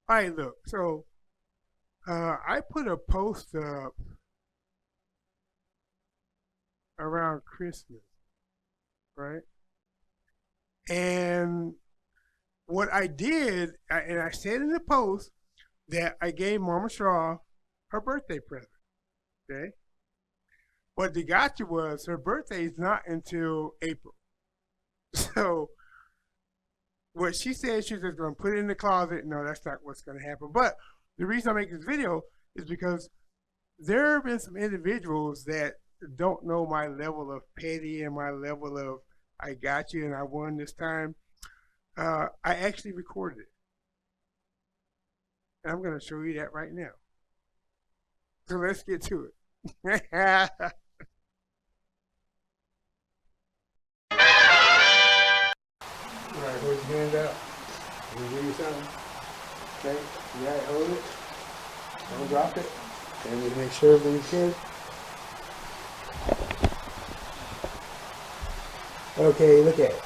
All right, look. So I put a post up around Christmas, right? And what I did, and I said in the post that I gave Mama Shaw her birthday present. Okay. What the gotcha was her birthday is not until April. So what she said she was just gonna put it in the closet. No, that's not what's gonna happen. But the reason I make this video is because there have been some individuals that don't know my level of petty and my level of I got you and I won this time. I actually recorded it. And I'm gonna show you that right now. So let's get to it. All right, hold your hand out. Let me do something. Okay, you got it, hold it. Don't drop it. And just make sure everything's good. Okay, look at it.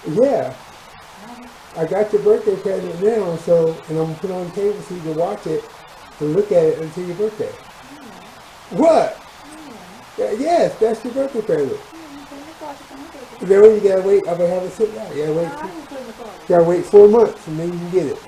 Yeah. I got your birthday present now, so, and I'm gonna put it on the table so you can watch it and look at it until your birthday. What? Yes, that's your birthday present. Then you gotta wait. I'm gonna have it sit down. You gotta wait 4 months and then you can get it.